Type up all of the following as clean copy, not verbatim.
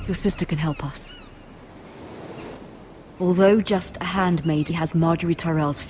Your sister can help us. Although just a handmaid, he has Marjorie Tyrell's...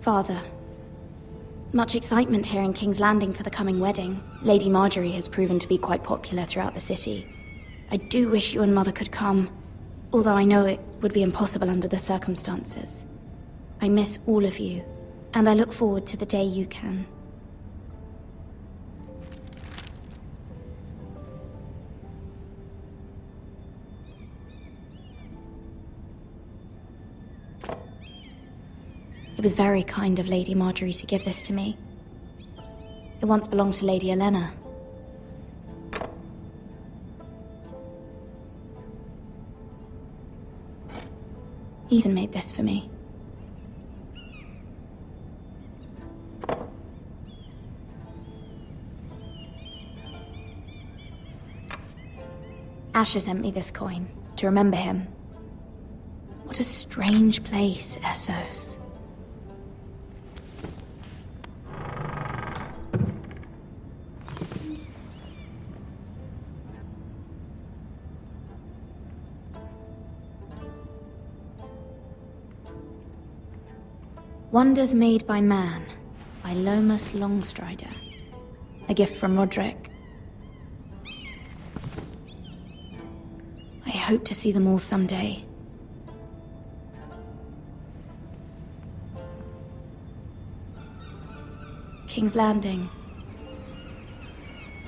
Father. Much excitement here in King's Landing for the coming wedding. Lady Marjorie has proven to be quite popular throughout the city. I do wish you and Mother could come, although I know it would be impossible under the circumstances. I miss all of you, and I look forward to the day you can. It was very kind of Lady Marjorie to give this to me. It once belonged to Lady Elena. Ethan made this for me. Asher sent me this coin to remember him. What a strange place, Essos. Wonders Made by Man, by Lomas Longstrider. A gift from Roderick. I hope to see them all someday. King's Landing.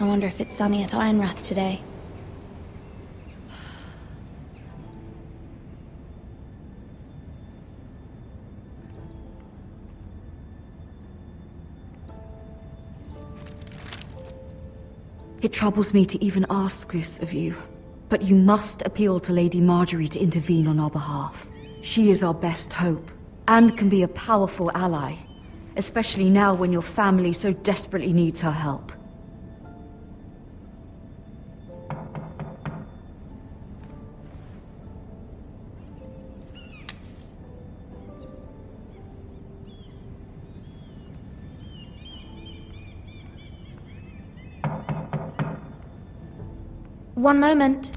I wonder if it's sunny at Ironrath today. It troubles me to even ask this of you, but you must appeal to Lady Marjorie to intervene on our behalf. She is our best hope, and can be a powerful ally, especially now when your family so desperately needs her help. One moment.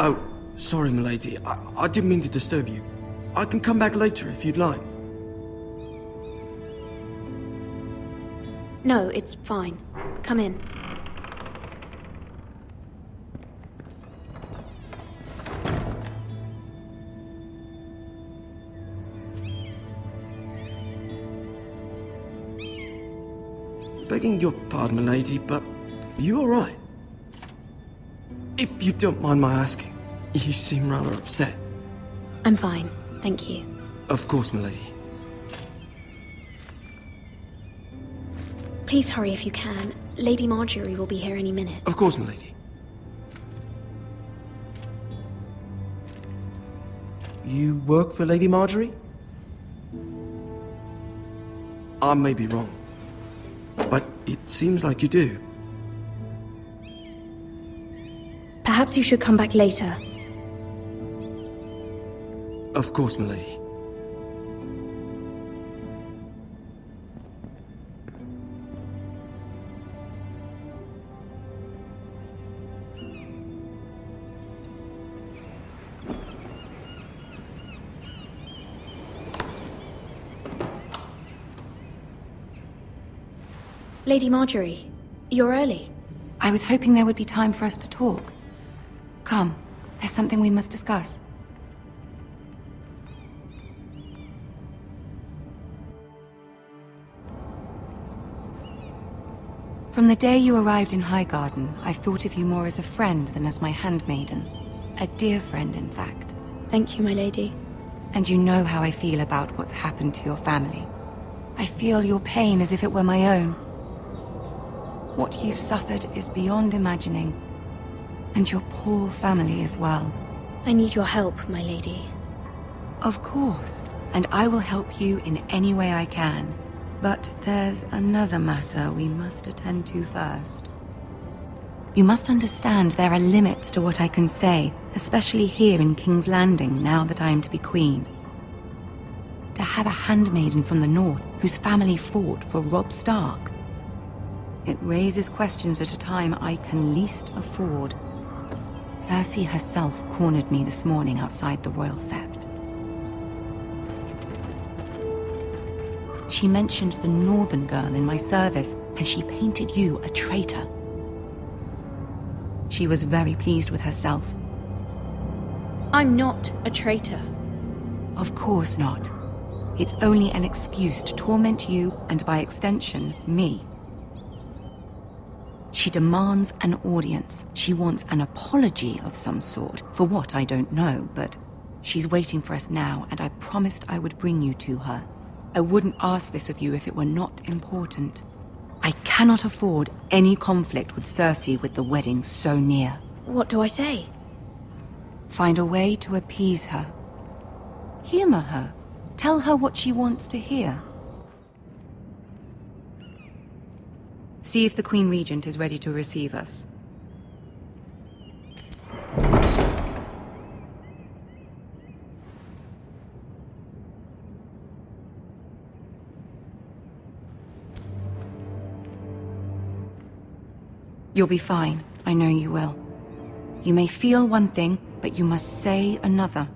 Oh, sorry, milady. I didn't mean to disturb you. I can come back later if you'd like. No, it's fine. Come in. Begging your pardon, milady, but you all right? If you don't mind my asking, you seem rather upset. I'm fine, thank you. Of course, milady. Please hurry if you can. Lady Marjorie will be here any minute. Of course, milady. You work for Lady Marjorie? I may be wrong, but it seems like you do. Perhaps you should come back later. Of course, milady. Lady Marjorie, you're early. I was hoping there would be time for us to talk. Come, there's something we must discuss. From the day you arrived in Highgarden, I've thought of you more as a friend than as my handmaiden. A dear friend, in fact. Thank you, my lady. And you know how I feel about what's happened to your family. I feel your pain as if it were my own. What you've suffered is beyond imagining. And your poor family as well. I need your help, my lady. Of course, and I will help you in any way I can. But there's another matter we must attend to first. You must understand there are limits to what I can say, especially here in King's Landing, now that I am to be queen. To have a handmaiden from the north whose family fought for Robb Stark. It raises questions at a time I can least afford. Cersei herself cornered me this morning outside the Royal Sept. She mentioned the northern girl in my service, and she painted you a traitor. She was very pleased with herself. I'm not a traitor. Of course not. It's only an excuse to torment you, and by extension, me. She demands an audience. She wants an apology of some sort, for what I don't know, but she's waiting for us now, and I promised I would bring you to her. I wouldn't ask this of you if it were not important. I cannot afford any conflict with Cersei with the wedding so near. What do I say? Find a way to appease her. Humor her. Tell her what she wants to hear. See if the Queen Regent is ready to receive us. You'll be fine. I know you will. You may feel one thing, but you must say another.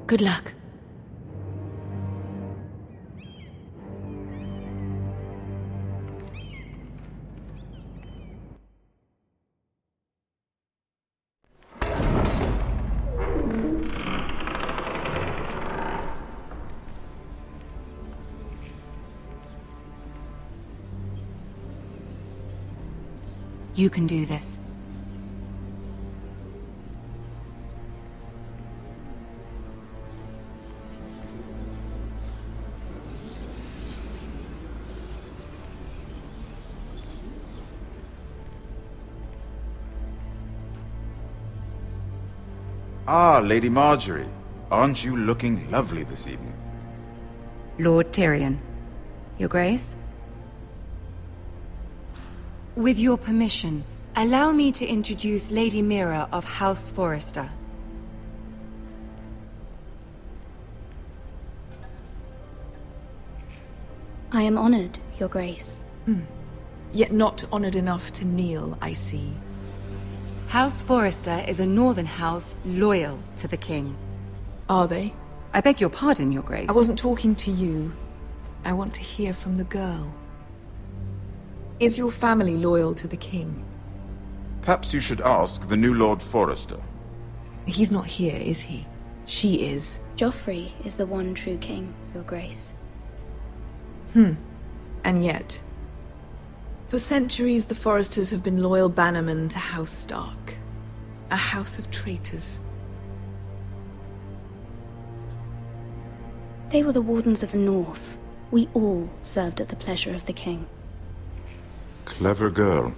Good luck. You can do this. Ah, Lady Marjorie. Aren't you looking lovely this evening? Lord Tyrion. Your Grace? With your permission, allow me to introduce Lady Mira of House Forrester. I am honored, Your Grace. Yet not honored enough to kneel, I see. House Forrester is a northern house loyal to the king. Are they? I beg your pardon, Your Grace. I wasn't talking to you. I want to hear from the girl. Is your family loyal to the king? Perhaps you should ask the new Lord Forrester. He's not here, is he? She is. Joffrey is the one true king, Your Grace. And yet, for centuries the Forresters have been loyal bannermen to House Stark. A house of traitors. They were the Wardens of the North. We all served at the pleasure of the king. Clever girl.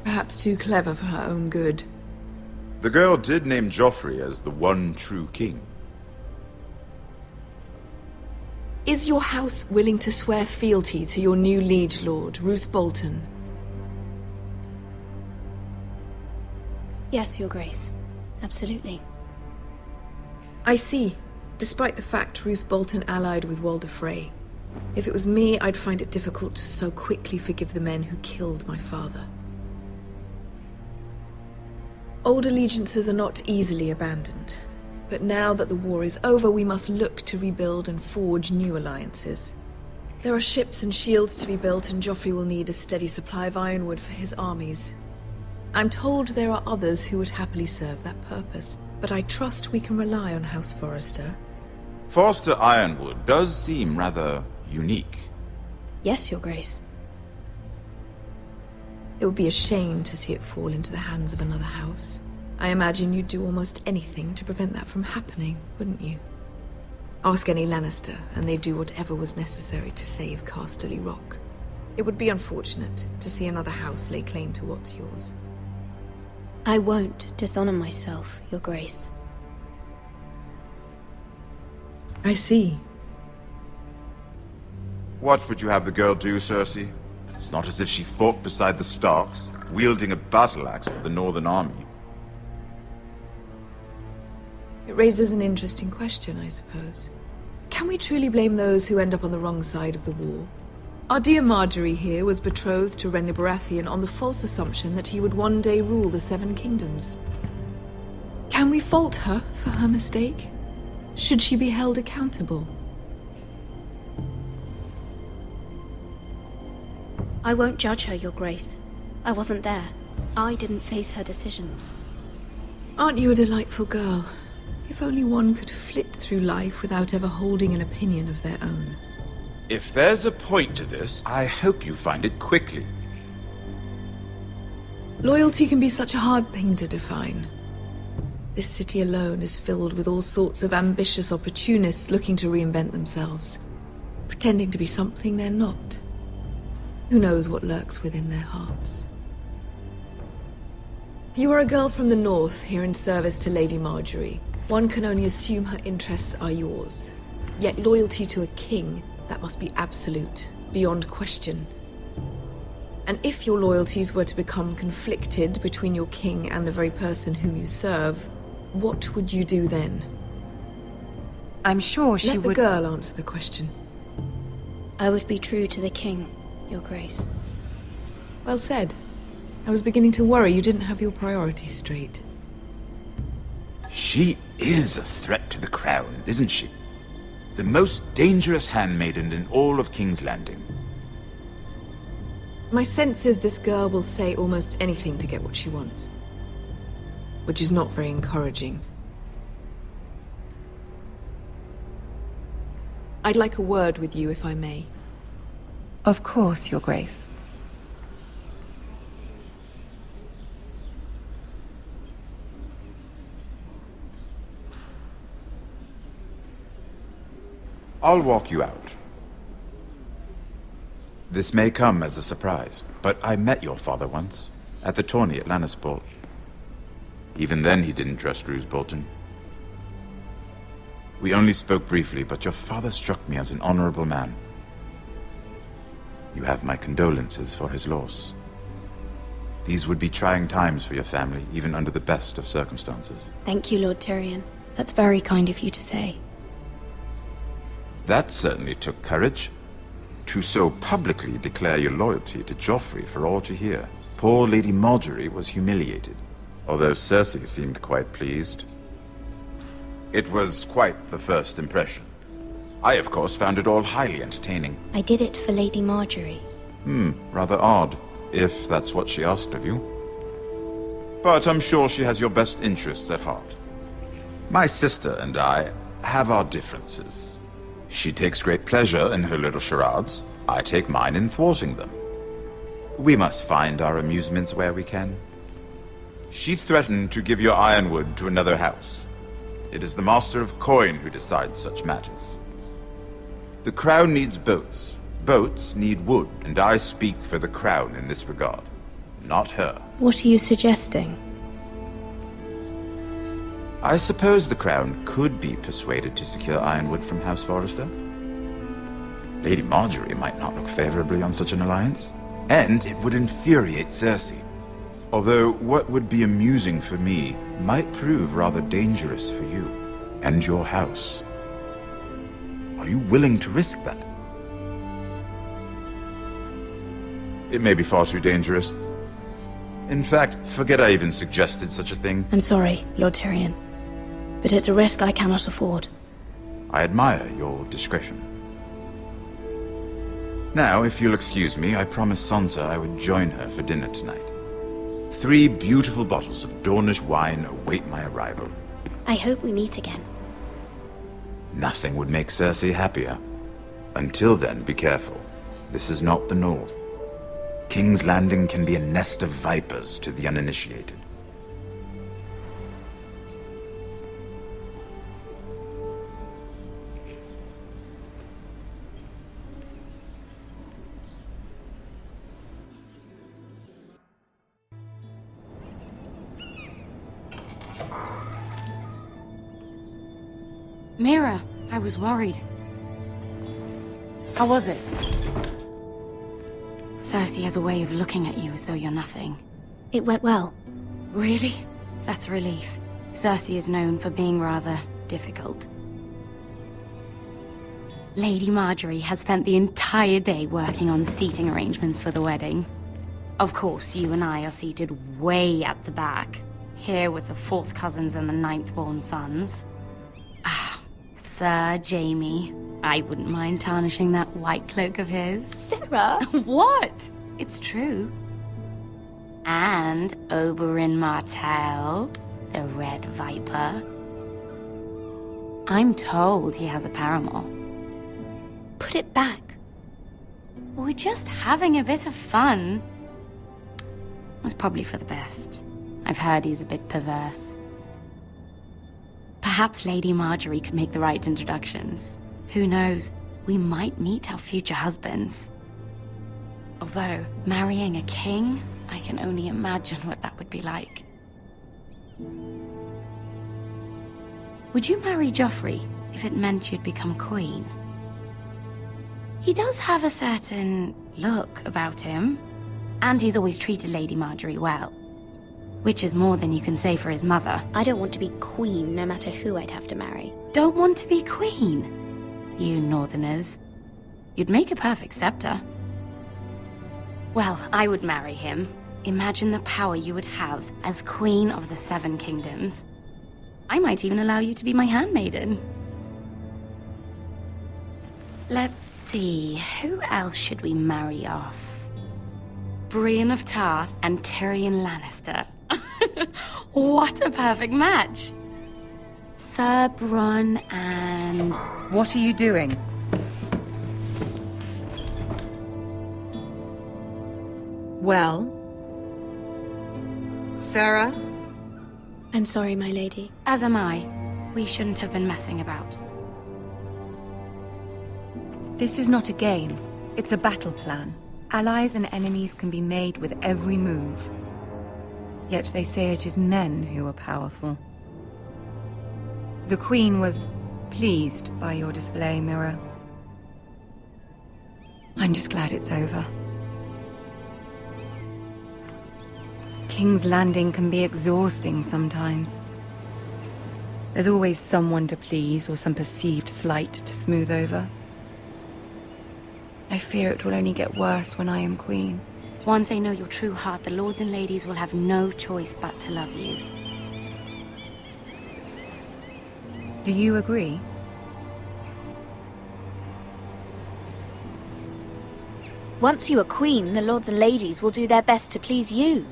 Perhaps too clever for her own good. The girl did name Joffrey as the one true king. Is your house willing to swear fealty to your new liege lord, Roose Bolton? Yes, Your Grace. Absolutely. I see. Despite the fact Roose Bolton allied with Walder Frey. If it was me, I'd find it difficult to so quickly forgive the men who killed my father. Old allegiances are not easily abandoned. But now that the war is over, we must look to rebuild and forge new alliances. There are ships and shields to be built, and Joffrey will need a steady supply of ironwood for his armies. I'm told there are others who would happily serve that purpose, but I trust we can rely on House Forrester. Forster Ironwood does seem rather unique. Yes, Your Grace. It would be a shame to see it fall into the hands of another house. I imagine you'd do almost anything to prevent that from happening, wouldn't you? Ask any Lannister, and they'd do whatever was necessary to save Casterly Rock. It would be unfortunate to see another house lay claim to what's yours. I won't dishonor myself, Your Grace. I see. What would you have the girl do, Cersei? It's not as if she fought beside the Starks, wielding a battle axe for the Northern Army. It raises an interesting question, I suppose. Can we truly blame those who end up on the wrong side of the war? Our dear Marjorie here was betrothed to Renly Baratheon on the false assumption that he would one day rule the Seven Kingdoms. Can we fault her for her mistake? Should she be held accountable? I won't judge her, Your Grace. I wasn't there. I didn't face her decisions. Aren't you a delightful girl? If only one could flit through life without ever holding an opinion of their own. If there's a point to this, I hope you find it quickly. Loyalty can be such a hard thing to define. This city alone is filled with all sorts of ambitious opportunists looking to reinvent themselves, pretending to be something they're not. Who knows what lurks within their hearts? You are a girl from the north, here in service to Lady Marjorie. One can only assume her interests are yours. Yet loyalty to a king, that must be absolute, beyond question. And if your loyalties were to become conflicted between your king and the very person whom you serve, what would you do then? I'm sure she would... Let the girl answer the question. I would be true to the king, Your Grace. Well said. I was beginning to worry you didn't have your priorities straight. She is a threat to the crown, isn't she? The most dangerous handmaiden in all of King's Landing. My sense is this girl will say almost anything to get what she wants. Which is not very encouraging. I'd like a word with you, if I may. Of course, Your Grace. I'll walk you out. This may come as a surprise, but I met your father once, at the tourney at Lannisport. Even then he didn't trust Roose Bolton. We only spoke briefly, but your father struck me as an honorable man. You have my condolences for his loss. These would be trying times for your family, even under the best of circumstances. Thank you, Lord Tyrion. That's very kind of you to say. That certainly took courage. To so publicly declare your loyalty to Joffrey for all to hear. Poor Lady Marjorie was humiliated, although Cersei seemed quite pleased. It was quite the first impression. I, of course, found it all highly entertaining. I did it for Lady Marjorie. Rather odd, if that's what she asked of you. But I'm sure she has your best interests at heart. My sister and I have our differences. She takes great pleasure in her little charades. I take mine in thwarting them. We must find our amusements where we can. She threatened to give your ironwood to another house. It is the Master of Coin who decides such matters. The Crown needs boats. Boats need wood, and I speak for the Crown in this regard, not her. What are you suggesting? I suppose the Crown could be persuaded to secure ironwood from House Forrester. Lady Marjorie might not look favorably on such an alliance, and it would infuriate Cersei. Although what would be amusing for me might prove rather dangerous for you and your house. Are you willing to risk that? It may be far too dangerous. In fact, forget I even suggested such a thing. I'm sorry, Lord Tyrion, but it's a risk I cannot afford. I admire your discretion. Now, if you'll excuse me, I promised Sansa I would join her for dinner tonight. 3 beautiful bottles of Dornish wine await my arrival. I hope we meet again. Nothing would make Cersei happier. Until then, be careful. This is not the North. King's Landing can be a nest of vipers to the uninitiated. Mira, I was worried. How was it? Cersei has a way of looking at you as though you're nothing. It went well. Really? That's a relief. Cersei is known for being rather difficult. Lady Marjorie has spent the entire day working on seating arrangements for the wedding. Of course, you and I are seated way at the back, here with the 4th cousins and the 9th-born sons. Ah, Sir Jaime. I wouldn't mind tarnishing that white cloak of his. Sarah! What? It's true. And Oberyn Martell, the Red Viper. I'm told he has a paramour. Put it back. We're just having a bit of fun. That's probably for the best. I've heard he's a bit perverse. Perhaps Lady Marjorie could make the right introductions. Who knows? We might meet our future husbands. Although, marrying a king, I can only imagine what that would be like. Would you marry Joffrey if it meant you'd become queen? He does have a certain look about him, and he's always treated Lady Marjorie well. Which is more than you can say for his mother. I don't want to be queen, no matter who I'd have to marry. Don't want to be queen? You northerners. You'd make a perfect scepter. Well, I would marry him. Imagine the power you would have as Queen of the 7 Kingdoms. I might even allow you to be my handmaiden. Let's see, who else should we marry off? Brienne of Tarth and Tyrion Lannister. What a perfect match! Sir Bronn and... What are you doing? Well? Sarah? I'm sorry, my lady. As am I. We shouldn't have been messing about. This is not a game. It's a battle plan. Allies and enemies can be made with every move. Yet they say it is men who are powerful. The Queen was pleased by your display, Mira. I'm just glad it's over. King's Landing can be exhausting sometimes. There's always someone to please or some perceived slight to smooth over. I fear it will only get worse when I am queen. Once they know your true heart, the lords and ladies will have no choice but to love you. Do you agree? Once you are queen, the lords and ladies will do their best to please you.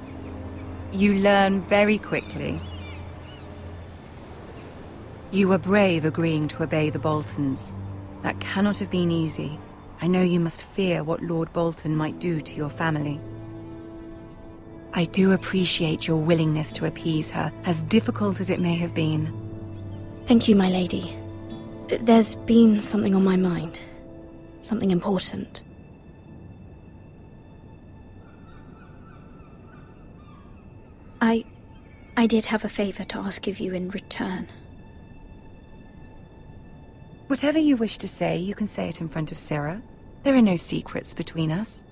You learn very quickly. You were brave agreeing to obey the Boltons. That cannot have been easy. I know you must fear what Lord Bolton might do to your family. I do appreciate your willingness to appease her, as difficult as it may have been. Thank you, my lady. There's been something on my mind. Something important. I did have a favor to ask of you in return. Whatever you wish to say, you can say it in front of Sarah. There are no secrets between us.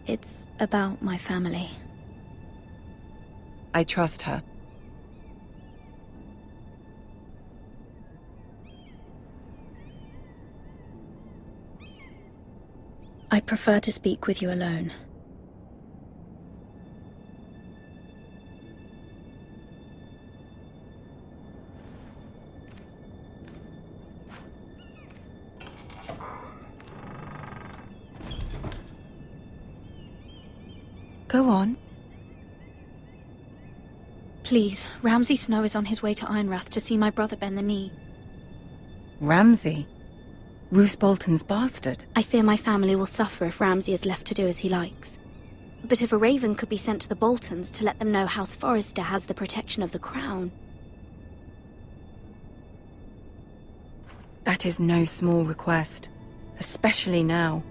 It's about my family. I trust her. I prefer to speak with you alone. Go on. Please, Ramsay Snow is on his way to Ironrath to see my brother bend the knee. Ramsay? Roose Bolton's bastard? I fear my family will suffer if Ramsay is left to do as he likes. But if a raven could be sent to the Boltons to let them know House Forrester has the protection of the crown... That is no small request, especially now.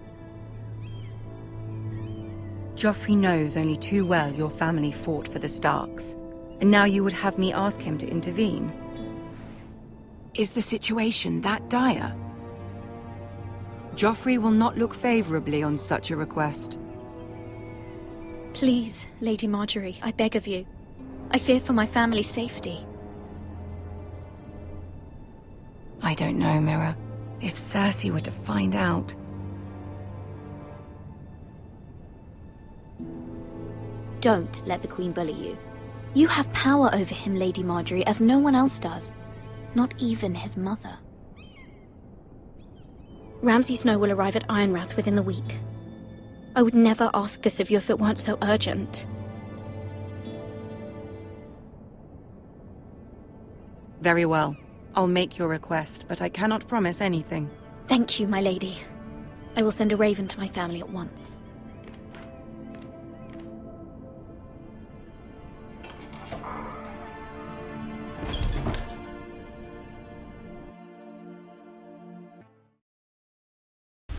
Joffrey knows only too well your family fought for the Starks, and now you would have me ask him to intervene? Is the situation that dire? Joffrey will not look favorably on such a request. Please, Lady Marjorie, I beg of you. I fear for my family's safety. I don't know, Mira. If Cersei were to find out... Don't let the Queen bully you. You have power over him, Lady Marjorie, as no one else does. Not even his mother. Ramsay Snow will arrive at Ironrath within the week. I would never ask this of you if it weren't so urgent. Very well. I'll make your request, but I cannot promise anything. Thank you, my lady. I will send a raven to my family at once.